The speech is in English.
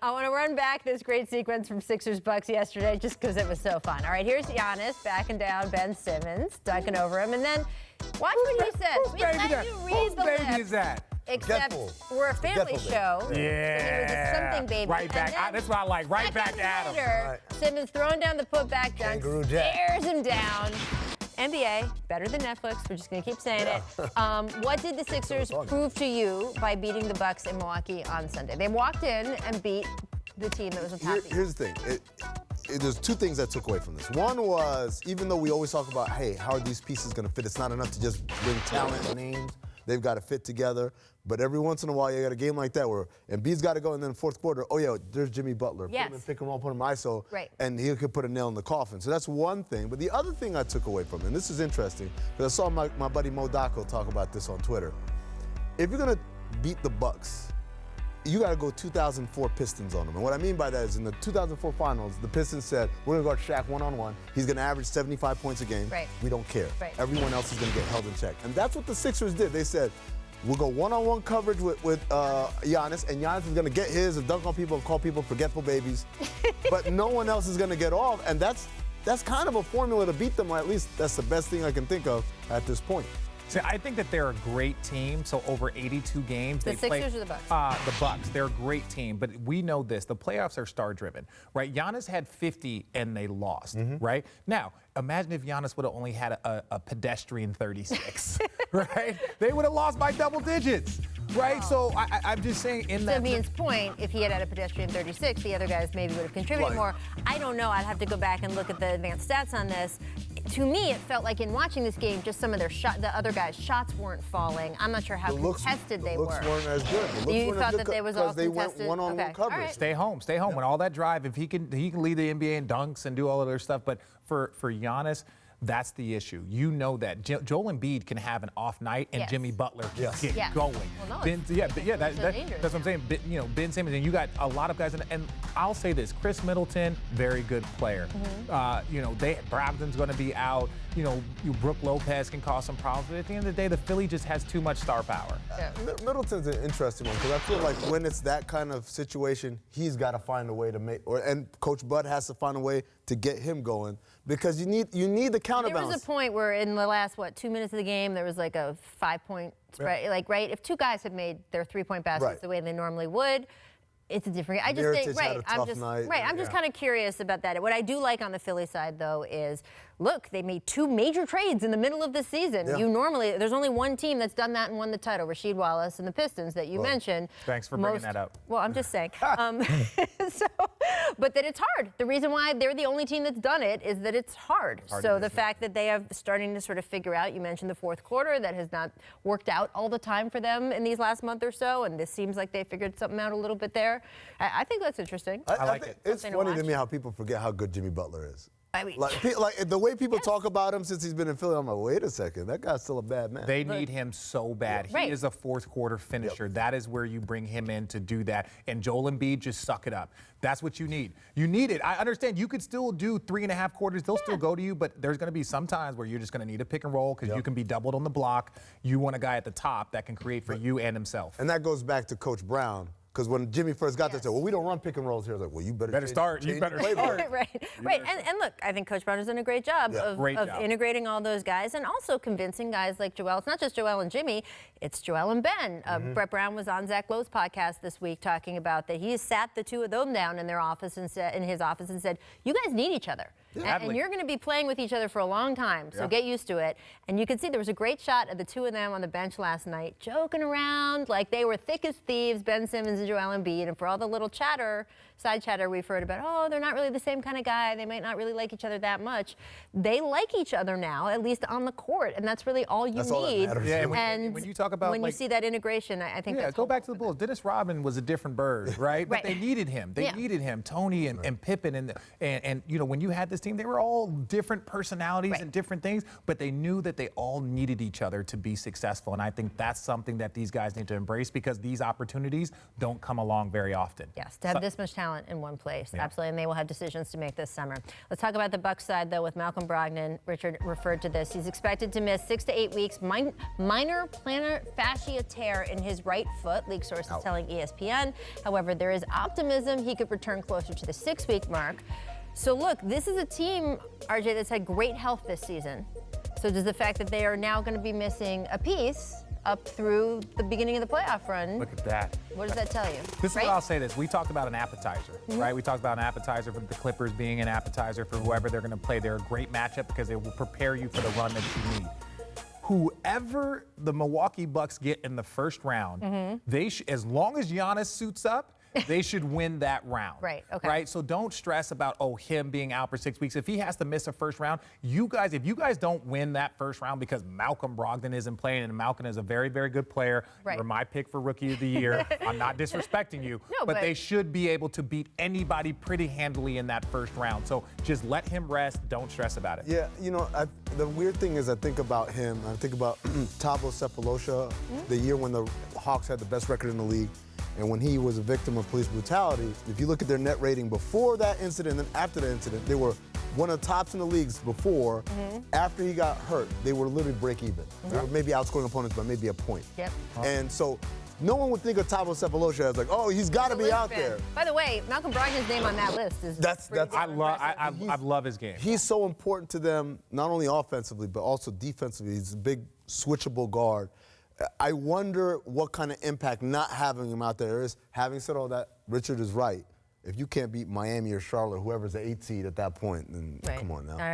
I want to run back this great sequence from Sixers-Bucks yesterday just because it was so fun. All right, here's Giannis backing down Ben Simmons, dunking over him, and then watch what he says. We let you read the lips. Baby is that? Except we're a family show. Yeah. So there was a something baby. Right back. That's what I like. Right back at him. Later, Simmons throwing down the putback dunk, stares him down. NBA, better than Netflix. We're just going to keep saying it. What did the Sixers prove to you by beating the Bucks in Milwaukee on Sunday? They walked in and beat the team that was on top. Here's the thing. There's two things I took away from this. One was, even though we always talk about, hey, how are these pieces going to fit? It's not enough to just bring talent and names. They've got to fit together. But every once in a while, you got a game like that where Embiid's got to go, and then fourth quarter, oh, yeah, there's Jimmy Butler. Yes. Put him in pick and roll, put him ISO, right. And he could put a nail in the coffin. So that's one thing. But the other thing I took away from it, and this is interesting, because I saw my buddy Mo Daco talk about this on Twitter. If you're going to beat the Bucks, you got to go 2004 Pistons on them. And what I mean by that is in the 2004 finals, the Pistons said, we're going to guard Shaq one-on-one. He's going to average 75 points a game. Right. We don't care. Right. Everyone else is going to get held in check. And that's what the Sixers did. They said, we'll go one-on-one coverage with Giannis, and Giannis is going to get his and dunk on people and call people forgetful babies. But no one else is going to get off, and that's kind of a formula to beat them, or at least that's the best thing I can think of at this point. See, I think that they're a great team. So over 82 games, the Sixers or the Bucks? The Bucks. They're a great team, but we know this: the playoffs are star-driven, right? Giannis had 50 and they lost, right? Now, imagine if Giannis would have only had a pedestrian 36, right? They would have lost by double digits, right? Oh. So I'm just saying, in that. To Amin's point, if he had a pedestrian 36, the other guys maybe would have contributed more. I don't know. I'd have to go back and look at the advanced stats on this. To me, it felt like in watching this game, just some of their the other guys' shots weren't falling. I'm not sure how contested they were. The looks weren't as good. You thought that they was all contested? Because they went one-on-one coverage. Right. Stay home. Yeah. When all that drive, if he can lead the NBA in dunks and do all of their stuff. But for Giannis, that's the issue. You know that Joel Embiid can have an off night, and Jimmy Butler can get going. Well, no, that's what I'm saying. Ben Simmons, and you got a lot of guys, and I'll say this: Chris Middleton, very good player. Brogdon's going to be out. Brook Lopez can cause some problems. But at the end of the day, the Philly just has too much star power. Yeah. Middleton's an interesting one because I feel like when it's that kind of situation, he's got to find a way to and Coach Bud has to find a way to get him going because you need the counterbalance. There was a point where in the last 2 minutes of the game there was like a 5-point spread. Right? If two guys had made their 3-point baskets the way they normally would, it's a different. I just think I'm just kind of curious about that. What I do like on the Philly side though is, look, they made 2 major trades in the middle of the season. Yeah. There's only one team that's done that and won the title, Rasheed Wallace and the Pistons that you mentioned. Thanks for bringing that up. Well, I'm just saying. But that it's hard. The reason why they're the only team that's done it is that it's hard. So the fact that they are starting to sort of figure out, you mentioned the fourth quarter, that has not worked out all the time for them in these last month or so, and this seems like they figured something out a little bit there. I think that's interesting. I like it. It's funny to me how people forget how good Jimmy Butler is. I mean, like the way people talk about him since he's been in Philly, I'm like, wait a second, that guy's still a bad man. They need him so bad. He is a fourth quarter finisher. That is where you bring him in to do that. And Joel Embiid, just suck it up. That's what you need. You need it. I understand you could still do 3.5 quarters. They'll still go to you, but there's going to be some times where you're just going to need a pick and roll because you can be doubled on the block. You want a guy at the top that can create for you and himself. And that goes back to Coach Brown. Because when Jimmy first got there, said, well, we don't run pick and rolls here. I was like, well, you better start. You better start. Right. And look, I think Coach Brown has done a great job of integrating all those guys and also convincing guys like Joel. It's not just Joel and Jimmy, it's Joel and Ben. Brett Brown was on Zach Lowe's podcast this week talking about that he sat the two of them down in their office and in his office and said, you guys need each other. And you're going to be playing with each other for a long time, so get used to it. And you can see there was a great shot of the two of them on the bench last night, joking around like they were thick as thieves, Ben Simmons and Joel Embiid. And for all the little side chatter we've heard about, they're not really the same kind of guy, they might not really like each other that much. They like each other now, at least on the court, and that's really all you need. All that matters. And when you talk about you see that integration, I think that's go back to the Bulls. Dennis Rodman was a different bird, right? But they needed him. They needed him. Tony and Pippen and when you had this this team. They were all different personalities and different things, but they knew that they all needed each other to be successful. And I think that's something that these guys need to embrace because these opportunities don't come along very often. Yes, to have this much talent in one place, absolutely, and they will have decisions to make this summer. Let's talk about the Bucks side, though, with Malcolm Brogdon. Richard referred to this. He's expected to miss 6 to 8 weeks. Minor plantar fascia tear in his right foot, league sources telling ESPN. However, there is optimism he could return closer to the 6-week mark. So look, this is a team, RJ, that's had great health this season. So does the fact that they are now going to be missing a piece up through the beginning of the playoff run. Look at that. What does that tell you? This is what I'll say this. We talked about an appetizer, right? We talked about an appetizer for the Clippers being an appetizer for whoever they're going to play. They're a great matchup because they will prepare you for the run that you need. Whoever the Milwaukee Bucks get in the first round, they as long as Giannis suits up, they should win that round. Right, okay. Right? So don't stress about, him being out for 6 weeks. If he has to miss a first round, if you guys don't win that first round because Malcolm Brogdon isn't playing, and Malcolm is a very, very good player. Right. You're my pick for Rookie of the Year. I'm not disrespecting you. No, but they should be able to beat anybody pretty handily in that first round. So just let him rest. Don't stress about it. Yeah, the weird thing is I think about him. I think about Thabo Sefolosha, the year when the Hawks had the best record in the league. And when he was a victim of police brutality, if you look at their net rating before that incident and then after the incident, they were one of the tops in the leagues before. After he got hurt, they were literally break even. They were maybe outscoring opponents by maybe a point. Yep. And so no one would think of Thabo Sefolosha as like, he's got to be out there. By the way, Malcolm Brogdon's name on that list is I love his game. He's so important to them, not only offensively, but also defensively. He's a big switchable guard. I wonder what kind of impact not having him out there is. Having said all that, Richard is right. If you can't beat Miami or Charlotte, whoever's the 8th seed at that point, then come on now. All right.